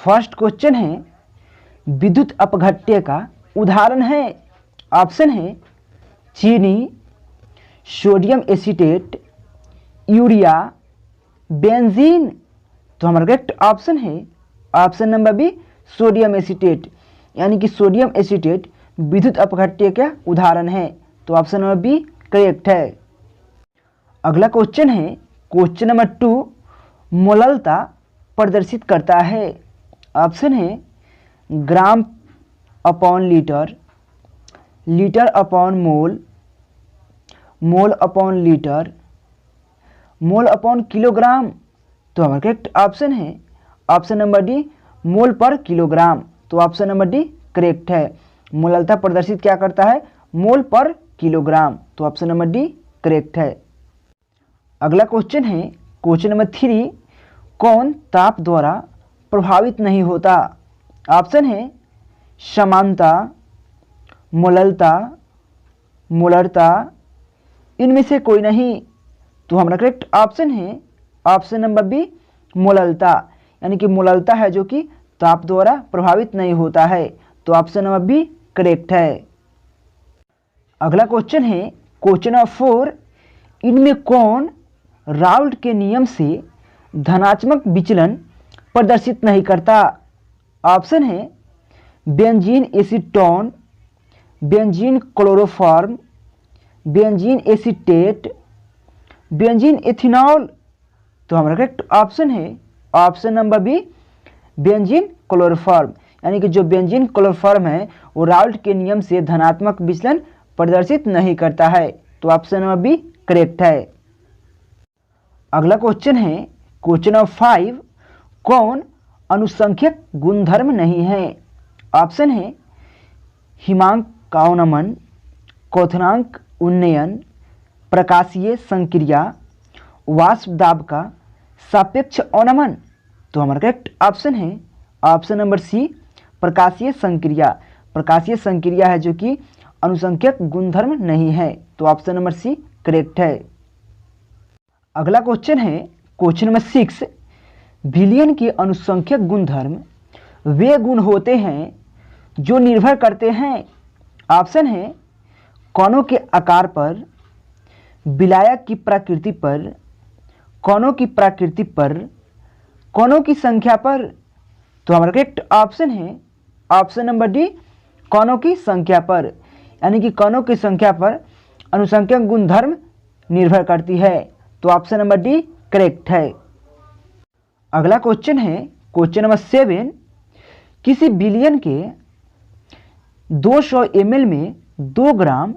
First question है विद्युत अपघट्य का उदाहरण है। ऑप्शन है चीनी, सोडियम एसीटेट, यूरिया, बेंजीन। तो हमारा करेक्ट ऑप्शन है option number B, sodium acetate, यानी कि सोडियम एसीटेट विद्युत अपघट्य का उदाहरण है। तो ऑप्शन नंबर बी करेक्ट है। अगला क्वेश्चन है क्वेश्चन नंबर 2, मोललता प्रदर्शित करता है। ऑप्शन है ग्राम upon litre, litre upon mole, mole upon litre, mole upon kilogram. तो हमारा करेक्ट ऑप्शन है ऑप्शन नंबर डी, मोल पर किलोग्राम। तो ऑप्शन नंबर डी करेक्ट है। मोललता प्रदर्शित क्या करता है? मोल पर किलोग्राम। तो ऑप्शन नंबर डी करेक्ट है। अगला क्वेश्चन है क्वेश्चन नंबर 3, कौन ताप द्वारा प्रभावित नहीं होता? ऑप्शन है समानता, मोललता, मोलरता, इनमें से कोई नहीं। तो हमारा करेक्ट ऑप्शन है ऑप्शन नंबर बी, मोललता, यानी कि मोललता है जो कि ताप द्वारा प्रभावित नहीं होता है। तो ऑप्शन नंबर बी करेक्ट है। अगला क्वेश्चन है क्वेश्चन नंबर 4, इनमें कौन राउल्ट के नियम से धनात्मक विचलन प्रदर्शित नहीं करता? ऑप्शन है benzene acetone, benzene chloroform, benzene acetate, benzene ethanol. तो हमारा करेक्ट ऑप्शन है option number B, benzene chloroform, यानी कि जो बेंजीन क्लोरोफॉर्म है वो राउल्ट के नियम से धनात्मक विचलन प्रदर्शित नहीं करता है। तो ऑप्शन नंबर बी करेक्ट है। अगला क्वेश्चन है क्वेश्चन नंबर 5, कौन अनुसंख्यक गुणधर्म नहीं है? ऑप्शन है हिमांक काउनमन, क्वथनांक उन्नयन, प्रकाशीय संक्रिया, वाष्प दाब का सापेक्ष अवनमन। तो हमारा करेक्ट ऑप्शन है ऑप्शन नंबर सी, प्रकाशीय संक्रिया। प्रकाशीय संक्रिया है जो कि अनुसंख्यक गुणधर्म नहीं है। तो ऑप्शन नंबर सी करेक्ट है। अगला क्वेश्चन है क्वेश्चन नंबर 6, विलयन के अनुसंख्यक गुणधर्म वे गुण होते हैं जो निर्भर करते हैं। ऑप्शन है कणों के आकार पर, विलायक की प्रकृति पर, कणों की प्रकृति पर, कणों की संख्या पर। तो हमारा करेक्ट ऑप्शन है ऑप्शन नंबर डी, कणों की संख्या पर, यानी कि कणों की संख्या पर अनुसंख्यक गुणधर्म निर्भर करती है। तो ऑप्शन नंबर डी करेक्ट है। अगला क्वेश्चन है क्वेश्चन नंबर 7, किसी विलयन के 200 ml में 2 ग्राम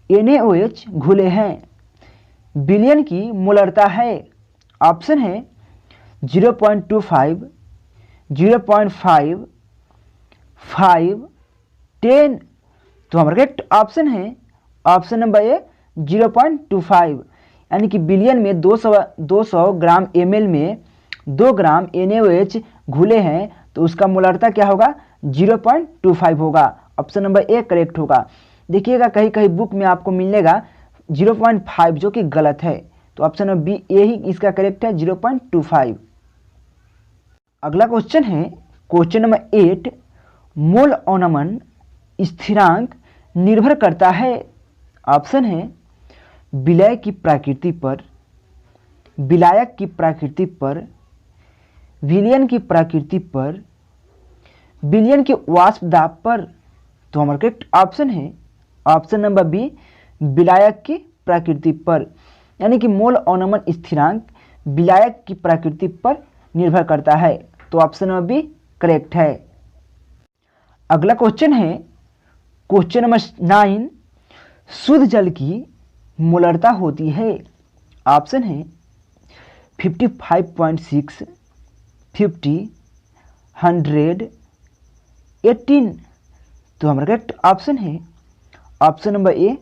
NaOH घुले हैं, विलयन की मोलरता है। ऑप्शन है 0.25, 0.5, 5, 10। तो हमारा करेक्ट ऑप्शन है ऑप्शन नंबर ए 0.25, यानी कि विलयन में 200 ग्राम ml में 2 ग्राम NaOH घुले हैं तो उसका मोलरता क्या होगा? 0.25 होगा। ऑप्शन नंबर ए करेक्ट होगा। देखिएगा कहीं कहीं बुक में आपको मिलेगा 0.5 जो कि गलत है। तो ऑप्शन नंबर बी ए ही इसका करेक्ट है, 0.25। अगला क्वेश्चन है क्वेश्चन नंबर 8, मोल अवनमन स्थिरांक निर्भर करता है। ऑप्शन है विलय की प्रकृति पर, विलायक की प्रकृति पर, विलयन की प्रकृति पर, विलयन के वाष्प दाब पर। तो हमारा करेक्ट ऑप्शन है ऑप्शन नंबर बी, विलायक की प्रकृति पर, यानी कि मोल अवनमन स्थिरांक विलायक की प्रकृति पर निर्भर करता है। तो ऑप्शन नंबर बी करेक्ट है। अगला क्वेश्चन है क्वेश्चन नंबर 9, शुद्ध जल की मोलरता होती है। ऑप्शन है 55.6, 50, 100, 18। तो हमारा करेक्ट ऑप्शन है ऑप्शन नंबर ए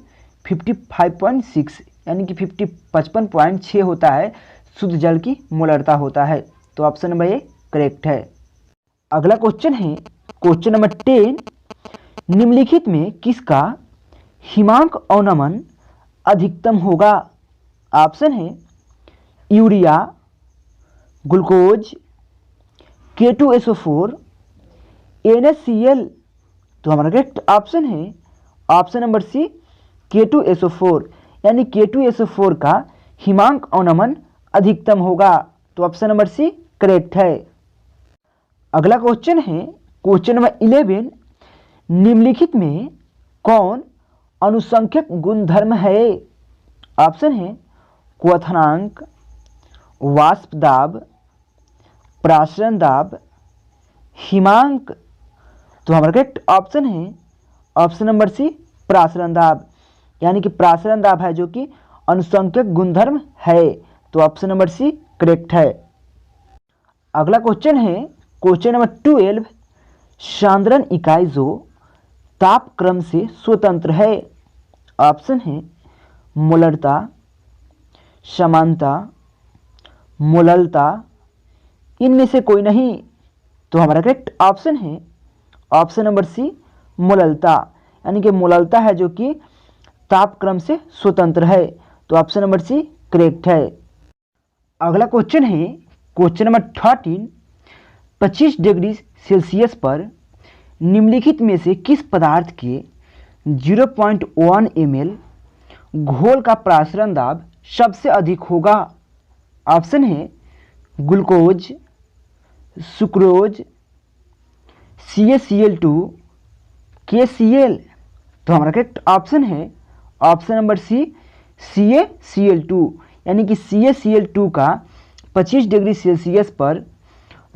55.6, यानी कि 55.6 होता है शुद्ध जल की मोलरता होता है। तो ऑप्शन नंबर ए करेक्ट है। अगला क्वेश्चन है क्वेश्चन नंबर 10, निम्नलिखित में किसका हिमांक अवनमन अधिकतम होगा? ऑप्शन है यूरिया, ग्लूकोज, K2SO4, NaCl, तो हमारा करेक्ट ऑप्शन है ऑप्शन नंबर सी K2SO4, यानी K2SO4 का हिमांक अवनमन अधिकतम होगा। तो ऑप्शन नंबर सी करेक्ट है। अगला क्वेश्चन है क्वेश्चन नंबर 11, निम्नलिखित में कौन अनुसंख्यक गुणधर्म है? ऑप्शन है क्वथनांक, वाष्प दाब, प्रासरण दाब, हिमांक। तो हमारा करेक्ट ऑप्शन है ऑप्शन नंबर सी प्रासरण दाब, यानी कि प्रासरण दाब है जो कि अनुसंख्यक गुणधर्म है। तो ऑप्शन नंबर सी करेक्ट है। अगला क्वेश्चन है क्वेश्चन नंबर 12, सांद्रण इकाई जो ताप क्रम से स्वतंत्र है। ऑप्शन है मोलरता, समानता, मोललता, इनमें से कोई नहीं। तो हमारा करेक्ट ऑप्शन है ऑप्शन नंबर सी मोललता, यानी कि मोललता है जो कि तापक्रम से स्वतंत्र है। तो ऑप्शन नंबर सी करेक्ट है। अगला क्वेश्चन है क्वेश्चन नंबर 13, 25 डिग्री सेल्सियस पर निम्नलिखित में से किस पदार्थ के 0.1 ml घोल का प्रासरण दाब सबसे अधिक होगा? ऑप्शन है ग्लूकोज, सुक्रोज, CaCl2, KCl। तो हमारा करेक्ट ऑप्शन है ऑप्शन नंबर सी CaCl2, यानी कि CaCl2 का 25 डिग्री सेल्सियस पर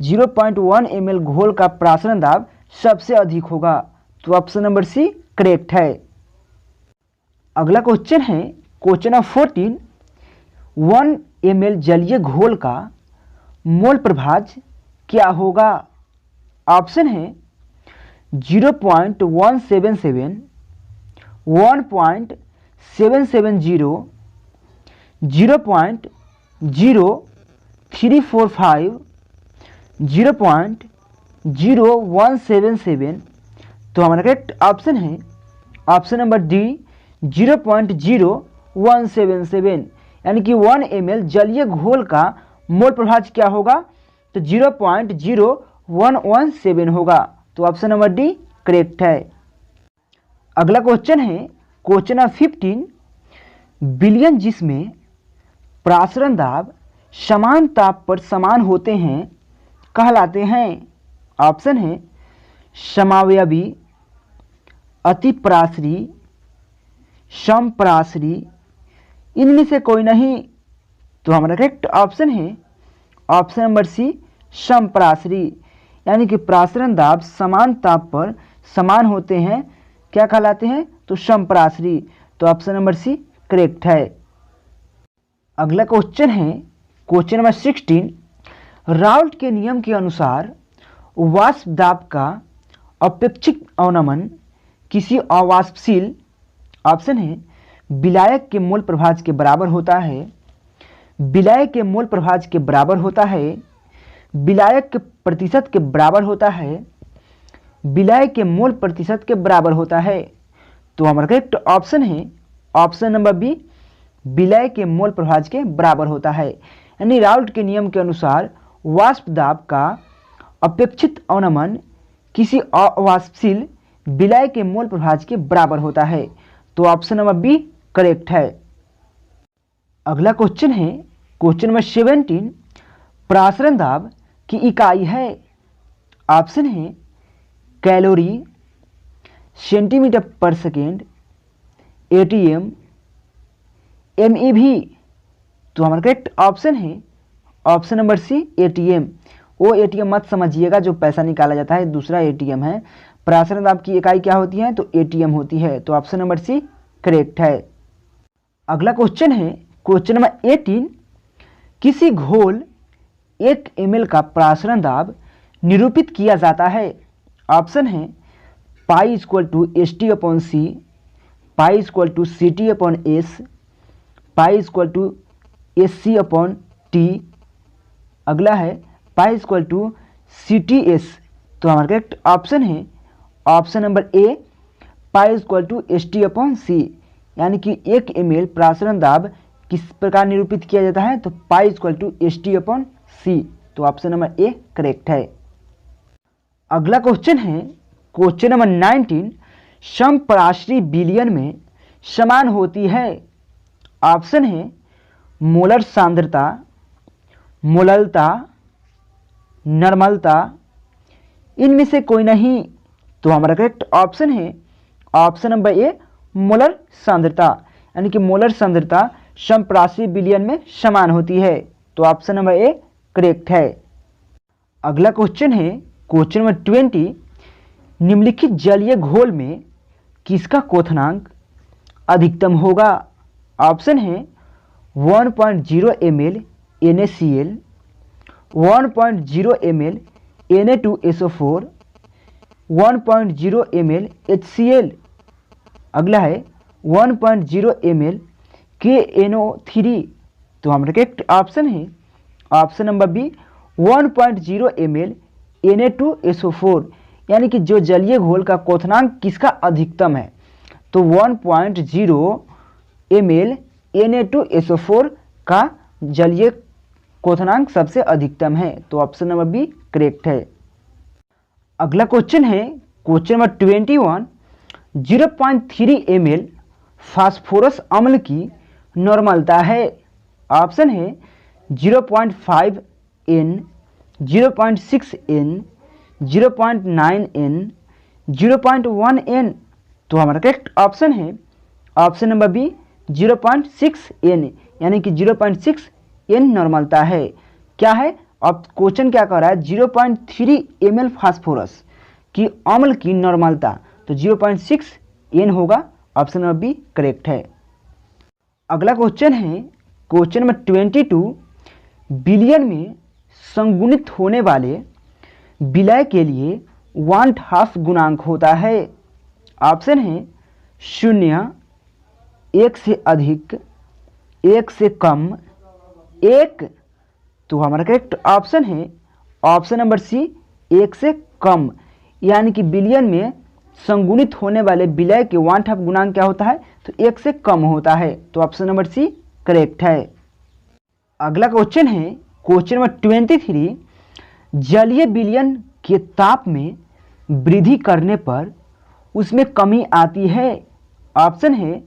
0.1 ml घोल का प्रासरण दाब सबसे अधिक होगा। तो ऑप्शन नंबर सी करेक्ट है। अगला क्वेश्चन है क्वेश्चन नंबर 14, 1 ml जलीय घोल का मोल प्रभाज क्या होगा? ऑप्शन है 0.177, 1.770, 0.0345, 0.0177। तो हमारा करेक्ट ऑप्शन है ऑप्शन नंबर डी 0.0177, यानी कि 1 ml जलीय घोल का मोल प्रभाज क्या होगा? तो 0.0117 होगा। तो ऑप्शन नंबर डी करेक्ट है। अगला क्वेश्चन है क्वेश्चन नंबर 15, विलयन जिसमें प्रासरण दाब समान ताप पर समान होते हैं कहलाते हैं। ऑप्शन है समावयवी, अतिप्रासरी, समप्रासरी, इनमें से कोई नहीं। तो हमारा करेक्ट ऑप्शन है ऑप्शन नंबर सी समप्रासरी, यानी कि प्रासरण दाब समान ताप पर समान होते हैं क्या कहलाते हैं? तो समप्रासरी। तो ऑप्शन नंबर सी करेक्ट है। अगला क्वेश्चन है क्वेश्चन नंबर 16, राउल्ट के नियम के अनुसार वाष्प दाब का अपेक्षित अवनमन किसी अवाष्पशील, ऑप्शन है विलायक के मोल प्रभाज के बराबर होता है, विलायक के मोल प्रभाज के बराबर होता है, विलायक के प्रतिशत के बराबर होता है, विलायक के मोल प्रतिशत के बराबर होता है। तो हमारा करेक्ट ऑप्शन है ऑप्शन नंबर बी विलायक के मोल प्रभाज के बराबर होता है, यानी राउल्ट के नियम के अनुसार वाष्प दाब का अपेक्षित अवनमन किसी अवाष्पशील विलायक के मोल प्रभाज के बराबर होता है। तो ऑप्शन नंबर बी करेक्ट है। अगला क्वेश्चन है क्वेश्चन नंबर 17, प्रासरण दाब की इकाई है। ऑप्शन है कैलोरी, सेंटीमीटर पर सेकेंड, ATM, MEV। तो हमारा करेक्ट ऑप्शन है ऑप्शन नंबर सी ATM। वो ATM मत समझिएगा जो पैसा निकाला जाता है, दूसरा ATM है। प्रासरण दाब की इकाई क्या होती है? तो ATM होती है। तो ऑप्शन नंबर सी करेक्ट है। अगला क्वेश्चन है क्वेश्चन नंबर 18, किसी घोल 1 ml का प्रासरण दाब निरूपित किया जाता है। ऑप्शन है पाई = ST/C, पाई = CT/S, पाई = SC/T। अगला है पाई = CTS। तो हमारा करेक्ट ऑप्शन है option number A pi = ST/C, यानी कि 1 ml प्रासरण दाब किस प्रकार निरूपित किया जाता है? तो पाई = ST/C। तो ऑप्शन नंबर ए करेक्ट है। अगला क्वेश्चन है क्वेश्चन नंबर 19, समपराश्री विलयन में समान होती है। ऑप्शन है मोलर सांद्रता, मोललता, नॉर्मलता, इनमें से कोई नहीं। तो हमारा करेक्ट ऑप्शन है ऑप्शन नंबर ए, मोलर सांद्रता, यानी कि मोलर सांद्रता समपराश्री विलयन में समान होती है। तो ऑप्शन नंबर ए करेक्ट है। अगला क्वेश्चन है क्वेश्चन नंबर 20, निम्नलिखित जलीय घोल में किसका क्वथनांक अधिकतम होगा। ऑप्शन है 1.0 ml NaCl, 1.0 ml Na2SO4, 1.0 ml HCl। अगला है 1.0 ml KNO3। तो हमारा करेक्ट ऑप्शन है option number B 1.0 ml Na2SO4, यानी कि जो जलीय घोल का क्वथनांक किसका अधिकतम है, तो 1.0 ml Na2SO4 का जलीय क्वथनांक सबसे अधिकतम है। तो ऑप्शन नंबर बी करेक्ट है। अगला क्वेश्चन है क्वेश्चन नंबर 21, 0.3 ml फास्फोरस अम्ल की नॉर्मलता है। ऑप्शन है 0.5 N, 0.6 N, 0.9 N, 0.1 N। तो हमारा करेक्ट ऑप्शन है ऑप्शन नंबर बी 0.6 N, यानी कि 0.6 N नॉर्मलता है। क्या है, अब क्वेश्चन क्या कर रहा है, 0.3 ml फास्फोरस की अम्ल की नॉर्मलता, तो 0.6 N होगा। ऑप्शन नंबर बी करेक्ट है। अगला क्वेश्चन है क्वेश्चन नंबर 22, विलयन में संगुणित होने वाले विलय के लिए वांट हाफ गुणांक होता है। ऑप्शन है 0, 1 से अधिक, 1 से कम, 1। तो हमारा करेक्ट ऑप्शन है ऑप्शन नंबर सी 1 से कम, यानी कि विलयन में संगुणित होने वाले विलय के वांट हाफ गुणांक क्या होता है, तो 1 से कम होता है। तो ऑप्शन नंबर सी करेक्ट है। अगला क्वेश्चन है क्वेश्चन नंबर 23, जलीय विलयन के ताप में वृद्धि करने पर उसमें कमी आती है। ऑप्शन है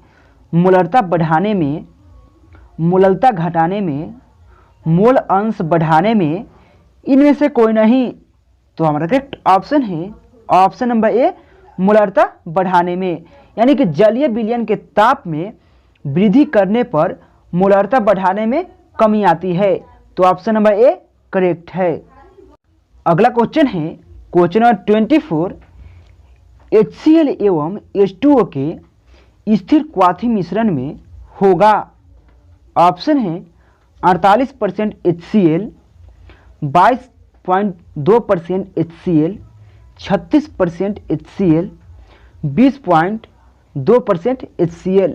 मोलरता बढ़ाने में, मोललता घटाने में, मोल अंश बढ़ाने में, इनमें से कोई नहीं। तो हमारा करेक्ट ऑप्शन है ऑप्शन नंबर ए, मोलरता बढ़ाने में, यानी कि जलीय विलयन के ताप में वृद्धि करने पर मोलरता बढ़ाने में कमी आती है। तो ऑप्शन नंबर ए करेक्ट है। अगला क्वेश्चन है क्वेश्चन नंबर 24, HCl एवं H2O के स्थिर क्वाथी मिश्रण में होगा। ऑप्शन है 48% HCl, 22.2% HCl, 36% HCl, 20.2% HCl।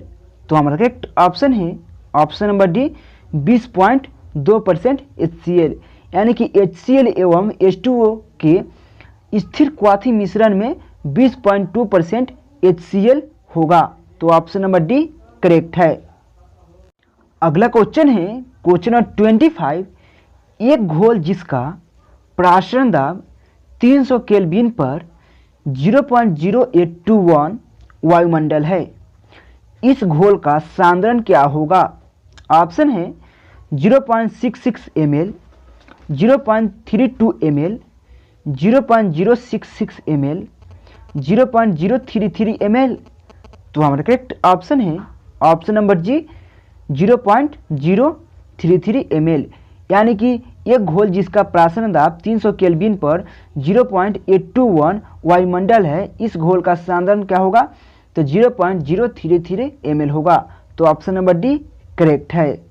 तो हमारा करेक्ट ऑप्शन है ऑप्शन नंबर डी 20.2% HCl, यानी कि HCl एवं H2O के स्थिर क्वाथी मिश्रण में 20.2% HCl होगा। तो ऑप्शन नंबर डी करेक्ट है। अगला क्वेश्चन है क्वेश्चन नंबर 25, एक घोल जिसका प्रासरण दाब 300 केल्विन पर 0.0821 वायुमंडल है, इस घोल का सांद्रण क्या होगा। ऑप्शन है 0.66 ml, 0.32 ml, 0.066 ml, 0.033 ml। तो हमारा करेक्ट ऑप्शन है ऑप्शन नंबर जी 0.033 ml, यानी कि एक घोल जिसका प्रासरण दाब 300 केल्विन पर 0.821 वायुमंडल है, इस घोल का सांद्रण क्या होगा, तो 0.033 ml होगा। तो ऑप्शन नंबर डी करेक्ट है।